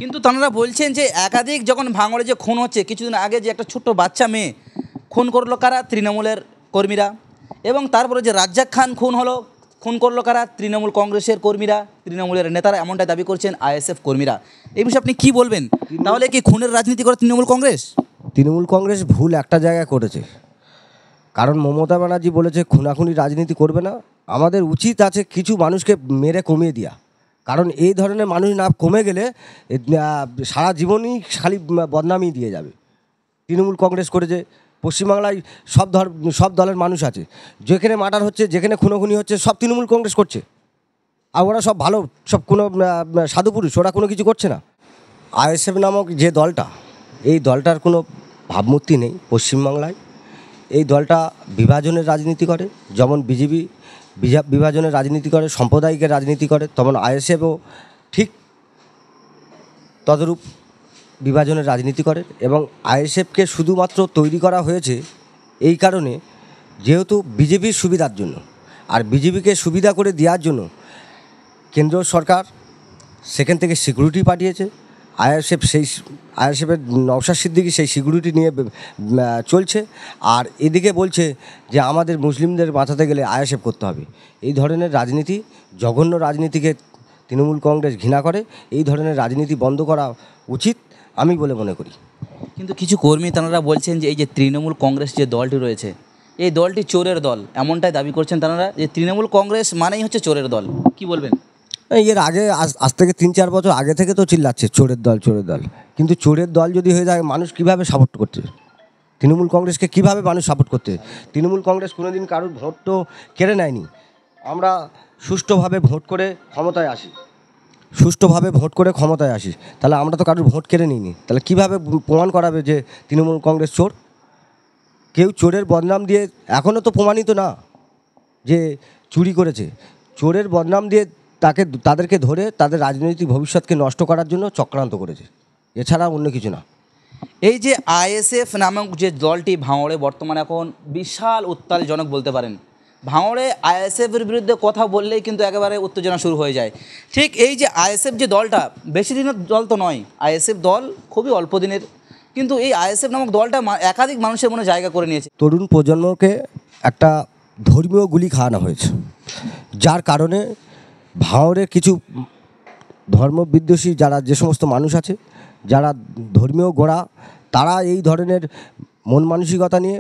কিন্তু তাঁরা বলছেন যে একাধিক যখন ভাঙড়ে যে খুন হচ্ছে, কিছুদিন আগে যে একটা ছোট্ট বাচ্চা মেয়ে খুন করলো কারা? তৃণমূলের কর্মীরা। এবং তারপরে যে রাজ্জাক খান খুন হলো, খুন করলো কারা? তৃণমূল কংগ্রেসের কর্মীরা, তৃণমূলের নেতারা, এমনটাই দাবি করছেন আইএসএফ কর্মীরা। এই বিষয়ে আপনি কী বলবেন? তাহলে কি খুনের রাজনীতি করে তৃণমূল কংগ্রেস? তৃণমূল কংগ্রেস ভুল একটা জায়গায় করেছে, কারণ মমতা ব্যানার্জি বলেছে খুনাখুনি রাজনীতি করবে না। আমাদের উচিত আছে কিছু মানুষকে মেরে কমিয়ে দেওয়া, কারণ এই ধরনের মানুষ না কমে গেলে সারা জীবনই খালি বদনামই দিয়ে যাবে। তৃণমূল কংগ্রেস করেছে, পশ্চিমবাংলায় সব দলের মানুষ আছে, যেখানে মার্ডার হচ্ছে, যেখানে খুনোখুনি হচ্ছে, সব তৃণমূল কংগ্রেস করছে। আর ওরা সব ভালো, সব কোনো সাধু পুরুষ, ওরা কোনো কিছু করছে না। আইএসএফ নামক যে দলটা, এই দলটার কোনো ভাবমূর্তি নেই পশ্চিমবাংলায়। এই দলটা বিভাজনের রাজনীতি করে, যেমন বিজেপি বিভাজনের রাজনীতি করে, সাম্প্রদায়িকের রাজনীতি করে, তেমন আইএসএফও ঠিক তদরূপ বিভাজনের রাজনীতি করে। এবং আইএসএফকে শুধুমাত্র তৈরি করা হয়েছে এই কারণে, যেহেতু বিজেপির সুবিধার জন্য, আর বিজেপিকে সুবিধা করে দেওয়ার জন্য কেন্দ্র সরকার সেখান থেকে সিকিউরিটি পাঠিয়েছে। আইএসএফের নওশাদ সিদ্দিকী সেই সিকিউরিটি নিয়ে চলছে, আর এদিকে বলছে যে আমাদের মুসলিমদের বাঁচাতে গেলে আইএসএফ করতে হবে। এই ধরনের রাজনীতি, জঘন্য রাজনীতিকে তৃণমূল কংগ্রেস ঘৃণা করে। এই ধরনের রাজনীতি বন্ধ করা উচিত আমি বলে মনে করি। কিন্তু কিছু কর্মী তাঁরা বলছেন যে এই যে তৃণমূল কংগ্রেস যে দলটি রয়েছে, এই দলটি চোরের দল, এমনটাই দাবি করছেন তাঁরা, যে তৃণমূল কংগ্রেস মানেই হচ্ছে চোরের দল। কি বলবেন? এর আগে আজ থেকে 3-4 বছর আগে থেকে তো চিল্লাচ্ছে চোরের দল চোরের দল, কিন্তু চোরের দল যদি হয়ে যায়, মানুষ কীভাবে সাপোর্ট করছে? তৃণমূল কংগ্রেসকে কীভাবে মানুষ সাপোর্ট করতে? তৃণমূল কংগ্রেস কোনোদিন কারোর ভোট তো কেড়ে নেয়নি। আমরা সুষ্ঠুভাবে ভোট করে ক্ষমতায় আসি, তাহলে আমরা তো কারোর ভোট কেড়ে নিইনি। তাহলে কীভাবে প্রমাণ করাবে যে তৃণমূল কংগ্রেস চোর? কেউ চোরের বদনাম দিয়ে, এখনও তো প্রমাণিত না যে চুরি করেছে। চোরের বদনাম দিয়ে তাদেরকে ধরে তাদের রাজনৈতিক ভবিষ্যৎকে নষ্ট করার জন্য চক্রান্ত করেছে, এছাড়া অন্য কিছু না। এই যে আইএসএফ নামক যে দলটি ভাঙড়ে বর্তমানে এখন বিশাল উত্তালজনক বলতে পারেন। ভাঙড়ে আইএসএফের বিরুদ্ধে কথা বললেই কিন্তু একেবারে উত্তেজনা শুরু হয়ে যায়। ঠিক এই যে আইএসএফ যে দলটা, বেশি দিনের দল তো নয়, আইএসএফ দল খুবই অল্প দিনের, কিন্তু এই আইএসএফ নামক দলটা একাধিক মানুষের মনে জায়গা করে নিয়েছে। তরুণ প্রজন্মকে একটা ধর্মীয় গুলি খাওয়ানো হয়েছে, যার কারণে ভাঙড়ের কিছু ধর্মবিদ্বেষী যে সমস্ত মানুষ আছে, যারা ধর্মীয় গোড়া, তারা এই ধরনের মন মানসিকতা নিয়ে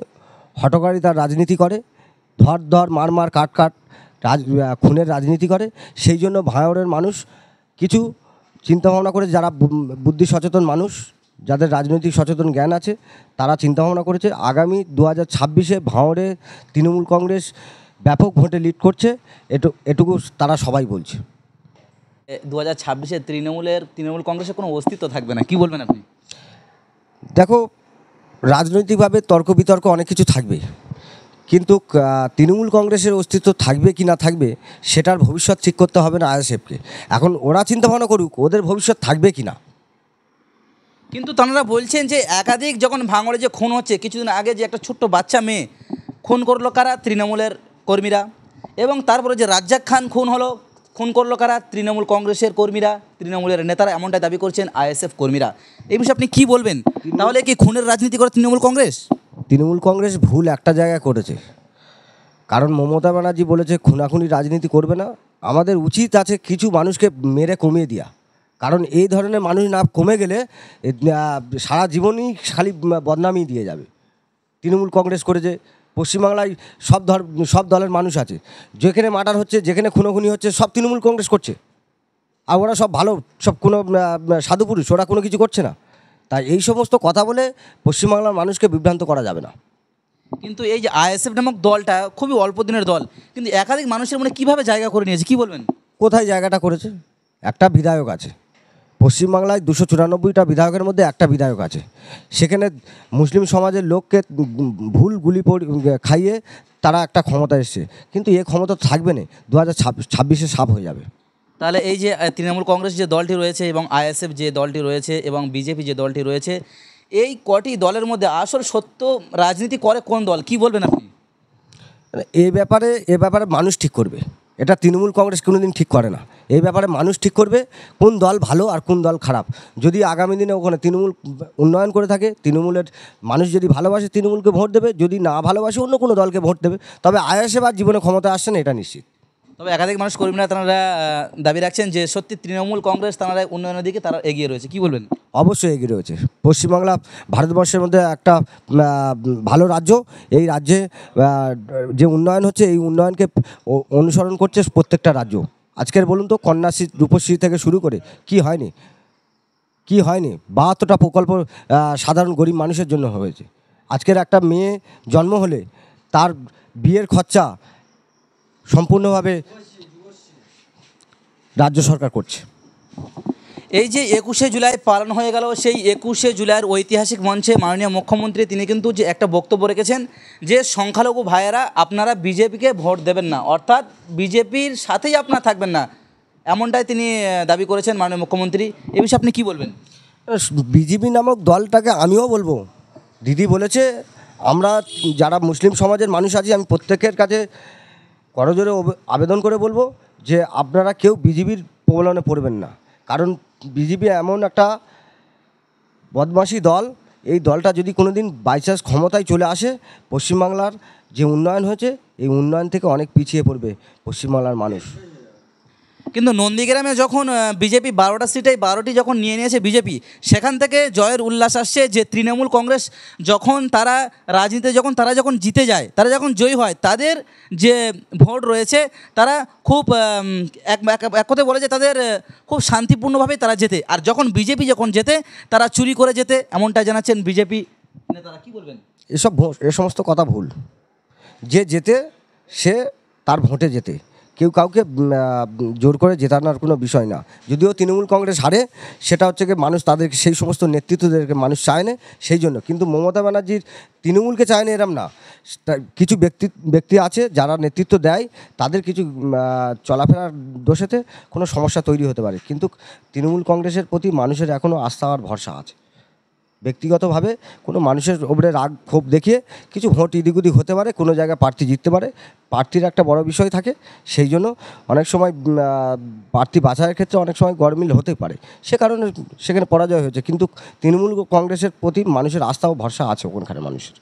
হঠকারিতার রাজনীতি করে, ধর মার কাট খুনের রাজনীতি করে। সেই জন্য ভাঙড়ের মানুষ কিছু চিন্তাভাবনা করে, যারা বুদ্ধি সচেতন মানুষ, যাদের রাজনৈতিক সচেতন জ্ঞান আছে, তারা চিন্তাভাবনা করেছে আগামী 2026-এ ভাঙড়ে তৃণমূল কংগ্রেস ব্যাপক ভোটে লিড করছে। এটুকু তারা সবাই বলছে। 2026-এ তৃণমূল কংগ্রেসের কোনো অস্তিত্ব থাকবে না, কি বলবেন আপনি? দেখো, রাজনৈতিকভাবে তর্ক বিতর্ক অনেক কিছু থাকবে, কিন্তু তৃণমূল কংগ্রেসের অস্তিত্ব থাকবে কি না থাকবে সেটার ভবিষ্যৎ ঠিক করতে হবে না আইএসএফকে। এখন ওরা চিন্তাভাবনা করুক ওদের ভবিষ্যৎ থাকবে কি না। কিন্তু তাঁরা বলছেন যে একাধিক যখন ভাঙড়ে যে খুন হচ্ছে, কিছুদিন আগে যে একটা ছোট্ট বাচ্চা মেয়ে খুন করলো কারা? তৃণমূলের কর্মীরা। এবং তারপরে যে রাজ্জাক খান খুন করলো কারা? তৃণমূল কংগ্রেসের কর্মীরা, তৃণমূলের নেতারা, এমনটাই দাবি করছেন আইএসএফ কর্মীরা। এই বিষয়ে আপনি কী বলবেন? তাহলে কি খুনের রাজনীতি করে তৃণমূল কংগ্রেস? তৃণমূল কংগ্রেস ভুল একটা জায়গায় করেছে, কারণ মমতা ব্যানার্জি বলেছে খুনাখুনি রাজনীতি করবে না। আমাদের উচিত আছে কিছু মানুষকে মেরে কমিয়ে দেওয়া, কারণ এই ধরনের মানুষ না কমে গেলে সারা জীবনই খালি বদনামই দিয়ে যাবে। তৃণমূল কংগ্রেস করেছে, পশ্চিমবাংলায় সব দলের মানুষ আছে, যেখানে মার্ডার হচ্ছে, যেখানে খুনোখুনি হচ্ছে, সব তৃণমূল কংগ্রেস করছে। আর ওরা সব ভালো, সব কোনো সাধু পুরুষ, ওরা কোনো কিছু করছে না। তাই এই সমস্ত কথা বলে পশ্চিমবাংলার মানুষকে বিভ্রান্ত করা যাবে না। কিন্তু এই যে আইএসএফ নামক দলটা খুবই অল্প দিনের দল, কিন্তু একাধিক মানুষের মনে কীভাবে জায়গা করে নিয়েছে, কি বলবেন? কোথায় জায়গাটা করেছে? একটা বিধায়ক আছে পশ্চিমবাংলায়, 294টা বিধায়কের মধ্যে একটা বিধায়ক আছে, সেখানে মুসলিম সমাজের লোককে ভুল গুলি খাইয়ে তারা একটা ক্ষমতা এসছে, কিন্তু এ ক্ষমতা থাকবে না, 2026-এ সাফ হয়ে যাবে। তাহলে এই যে তৃণমূল কংগ্রেস যে দলটি রয়েছে এবং আইএসএফ যে দলটি রয়েছে এবং বিজেপি যে দলটি রয়েছে, এই কটি দলের মধ্যে আসল সত্য রাজনীতি করে কোন দল, কি বলবেন আপনি? এ ব্যাপারে মানুষ ঠিক করবে, এটা তৃণমূল কংগ্রেস কোনোদিন ঠিক করে না। এই ব্যাপারে মানুষ ঠিক করবে কোন দল ভালো আর কোন দল খারাপ। যদি আগামী দিনে ওখানে তৃণমূল উন্নয়ন করে থাকে, তৃণমূলের মানুষ যদি ভালোবাসে তৃণমূলকে ভোট দেবে, যদি না ভালোবাসে অন্য কোনো দলকে ভোট দেবে। তবে আয়াসে বা জীবনে ক্ষমতায় আসছে না, এটা নিশ্চিত। তবে একাধিক মানুষ কর্মীরা তারা দাবি রাখছেন যে সত্যি তৃণমূল কংগ্রেস তারা উন্নয়নের দিকে তারা এগিয়ে রয়েছে, কি বলবেন? অবশ্যই এগিয়ে রয়েছে। পশ্চিমবাংলা ভারতবর্ষের মধ্যে একটা ভালো রাজ্য। এই রাজ্যে যে উন্নয়ন হচ্ছে, এই উন্নয়নকে অনুসরণ করছে প্রত্যেকটা রাজ্য। আজকের বলুন তো, কন্যাশ্রী, রূপশ্রী থেকে শুরু করে কি হয়নি, কি হয়নি? 72টা প্রকল্প সাধারণ গরিব মানুষের জন্য হয়েছে। আজকের একটা মেয়ে জন্ম হলে তার বিয়ের খরচা সম্পূর্ণভাবে রাজ্য সরকার করছে। এই যে 21শে জুলাই পালন হয়ে গেল, সেই 21শে জুলাইয়ের ঐতিহাসিক মঞ্চে মাননীয় মুখ্যমন্ত্রী তিনি কিন্তু যে একটা বক্তব্য রেখেছেন যে সংখ্যালঘু ভাইয়েরা আপনারা বিজেপিকে ভোট দেবেন না, অর্থাৎ বিজেপির সাথেই আপনারা থাকবেন না, এমনটাই তিনি দাবি করেছেন মাননীয় মুখ্যমন্ত্রী। এ বিষয়ে আপনি কী বলবেন? বিজেপি নামক দলটাকে আমিও বলবো, দিদি বলেছে, আমরা যারা মুসলিম সমাজের মানুষ আছি, আমি প্রত্যেকের কাছে করজোরে আবেদন করে বলবো যে আপনারা কেউ বিজেপির প্রবলনে পড়বেন না। কারণ বিজেপি এমন একটা বদমাশি দল, এই দলটা যদি কোনো দিন বাইচান্স ক্ষমতায় চলে আসে, পশ্চিমবাংলার যে উন্নয়ন হয়েছে এই উন্নয়ন থেকে অনেক পিছিয়ে পড়বে পশ্চিমবাংলার মানুষ। কিন্তু নন্দীগ্রামে যখন বিজেপি 12টা সিটে 12টি যখন নিয়ে নিয়েছে বিজেপি, সেখান থেকে জয়ের উল্লাস আসছে যে তৃণমূল কংগ্রেস যখন তারা রাজনীতিতে তারা যখন জিতে যায়, তারা যখন জয়ী হয়, তাদের যে ভোট রয়েছে তারা খুব এক কথায় বলে যে তাদের খুব শান্তিপূর্ণভাবে তারা জেতে। আর যখন বিজেপি যখন জেতে তারা চুরি করে জেতে, এমনটা জানাচ্ছেন বিজেপি নেতারা, কি বলবেন? এ সমস্ত কথা ভুল। যে জেতে সে তার ভোটে জেতে, কেউ কাউকে জোর করে জেতানোর কোনো বিষয় না। যদিও তৃণমূল কংগ্রেস হারে, সেটা হচ্ছে কি মানুষ তাদেরকে সেই সমস্ত নেতৃত্বদেরকে মানুষ চায় না, সেই জন্য। কিন্তু মমতা ব্যানার্জির তৃণমূলকে চায় না এরম না, কিছু ব্যক্তি আছে যারা নেতৃত্ব দেয়, তাদের কিছু চলাফেরার দোষেতে কোনো সমস্যা তৈরি হতে পারে। কিন্তু তৃণমূল কংগ্রেসের প্রতি মানুষের এখনও আস্থা আর ভরসা আছে। ব্যক্তিগতভাবে কোনো মানুষের ওপরে রাগ ক্ষোভ দেখিয়ে কিছু ভোট ইদিক উদিক হতে পারে, কোনো জায়গায় প্রার্থী জিততে পারে, প্রার্থীর একটা বড় বিষয় থাকে। সেই জন্য অনেক সময় প্রার্থী বাছাইয়ের ক্ষেত্রে অনেক সময় গরমিল হতে পারে, সে কারণে সেখানে পরাজয় হয়েছে। কিন্তু তৃণমূল কংগ্রেসের প্রতি মানুষের আস্থা ও ভরসা আছে ওখানকার মানুষের।